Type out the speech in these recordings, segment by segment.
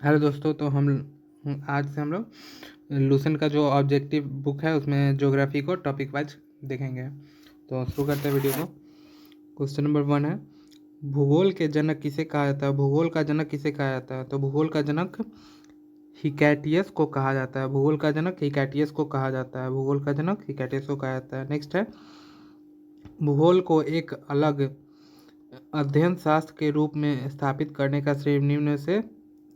Hello दोस्तों, तो आज से हम लोग लूसेंट का जो ऑब्जेक्टिव बुक है उसमें ज्योग्राफी को टॉपिक वाइज देखेंगे। तो शुरू करते हैं वीडियो को। क्वेश्चन नंबर 1 है, भूगोल के जनक किसे कहा जाता है? भूगोल का जनक किसे कहा जाता है? तो भूगोल का जनक हिकैटियस को कहा जाता है। भूगोल का जनक हिकैटियस को कहा जाता है। भूगोल का जनक हिकैटियस को कहा जाता है। नेक्स्ट है, भूगोल को एक अलग अध्ययन शास्त्र के रूप में स्थापित करने का श्रेय निम्न में से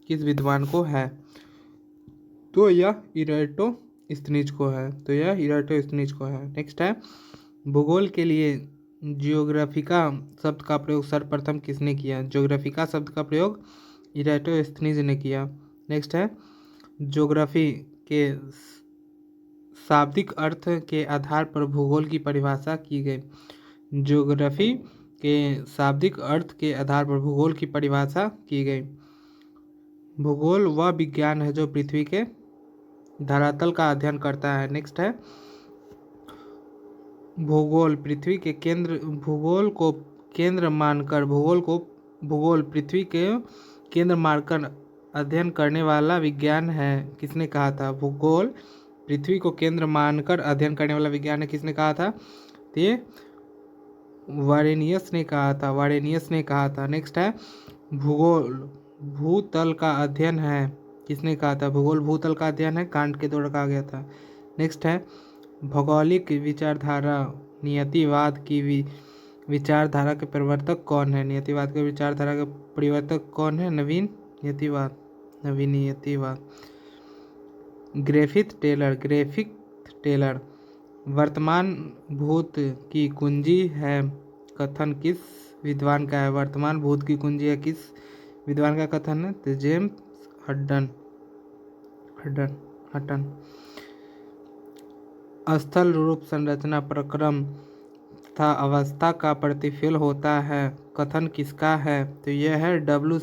किस विद्वान को है? तो यह इराटोस्थनीज को है। नेक्स्ट है, भूगोल के लिए जियोग्राफिका शब्द का प्रयोग सर्वप्रथम किसने किया? ज्योग्राफिका शब्द का प्रयोग इराटोस्थनीज ने किया। नेक्स्ट है, ज्योग्राफी के शाब्दिक अर्थ के आधार पर भूगोल की परिभाषा की गई। ज्योग्राफी के शाब्दिक अर्थ के आधार पर भूगोल की परिभाषा की गई। भूगोल वह विज्ञान है जो पृथ्वी के धरातल का अध्ययन करता है। नेक्स्ट है, भूगोल पृथ्वी के केंद्र भूगोल को केंद्र मानकर भूगोल पृथ्वी के केंद्र मानकर अध्ययन करने वाला विज्ञान है। किसने कहा था? भूगोल पृथ्वी को केंद्र मानकर अध्ययन करने वाला विज्ञान है। किसने कहा था? तो ये वारेनियस ने कहा था। नेक्स्ट है, भूगोल भूतल का अध्ययन है। किसने कहा था? भूगोल भूतल का अध्ययन है, कांट के द्वारा कहा गया था। नेक्स्ट है, भौगोलिक विचारधारा नियतिवाद की विचारधारा के प्रवर्तक कौन है? नियतिवाद के विचारधारा के प्रवर्तक कौन है? नवीनीयतिवाद। ग्रिफिथ टेलर वर्तमान भूत की कुंजी है कथन किस विद्वान का है? वर्तमान भूत की कुंजी है किस विद्वान का कथन है? तो जेम्स हटन। स्थल रूप संरचना प्रक्रम तथा अवस्था का प्रतिफल होता है कथन किसका है? तो यह है डब्ल्यू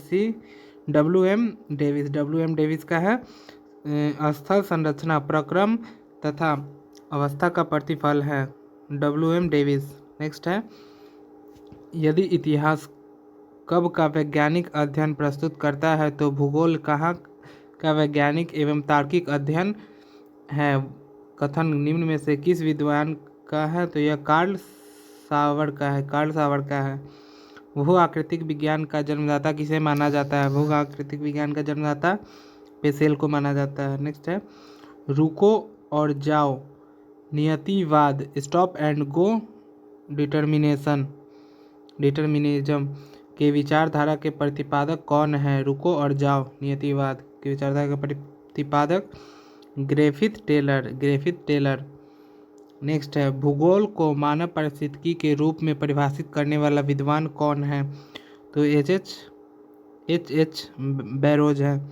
एम डेविस का है। स्थल संरचना प्रक्रम तथा अवस्था का प्रतिफल है WM डेविस। नेक्स्ट है, यदि इतिहास कब का वैज्ञानिक अध्ययन प्रस्तुत करता है तो भूगोल कहाँ का वैज्ञानिक एवं तार्किक अध्ययन है कथन निम्न में से किस विद्वान का है? तो यह कार्ल सावर का है। भू आकृतिक विज्ञान का जन्मदाता किसे माना जाता है? भू आकृतिक विज्ञान का जन्मदाता पेसेल को माना जाता है। नेक्स्ट है, रुको और जाओ नियतिवाद स्टॉप एंड गो डिटर्मिनिज्म के विचारधारा के प्रतिपादक कौन है? रुको और जाओ नियतिवाद के विचारधारा के प्रतिपादक ग्रिफिथ टेलर। नेक्स्ट है, भूगोल को मानव पारिस्थितिकी के रूप में परिभाषित करने वाला विद्वान कौन है? तो एच बैरोज है।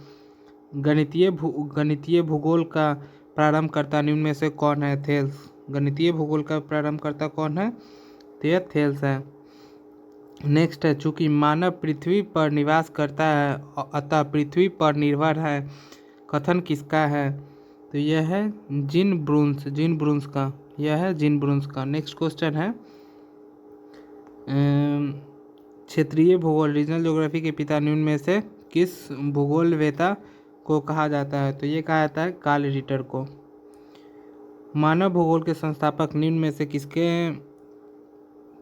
गणितीय भूगोल का प्रारंभकर्ता निम्न में से कौन है? थेल्स। गणितीय भूगोल का प्रारंभकर्ता कौन है? तो यह थेल्स है। नेक्स्ट है, चूंकि मानव पृथ्वी पर निवास करता है अतः पृथ्वी पर निर्भर है कथन किसका है? तो यह है जीन ब्रून्स का। नेक्स्ट क्वेश्चन है, क्षेत्रीय भूगोल रीजनल ज्योग्राफी के पिता निम्न में से किस भूगोलवेता को कहा जाता है? तो ये कहा जाता है कार्ल रिटर को। मानव भूगोल के संस्थापक निम्न में से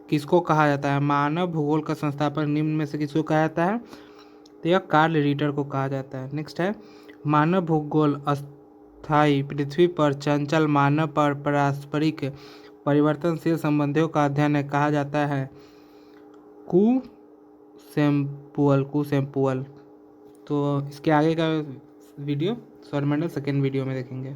किसको कहा जाता है? मानव भूगोल का संस्थापक निम्न में से किसको कहा जाता है? तो यह कार्ल रिटर को कहा जाता है। नेक्स्ट है, मानव भूगोल अस्थायी पृथ्वी पर चंचल मानव पर पारस्परिक परिवर्तनशील संबंधों का अध्ययन कहा जाता है कुसेम्पुअल। तो इसके आगे का वीडियो सौरमंडल सेकेंड वीडियो में देखेंगे।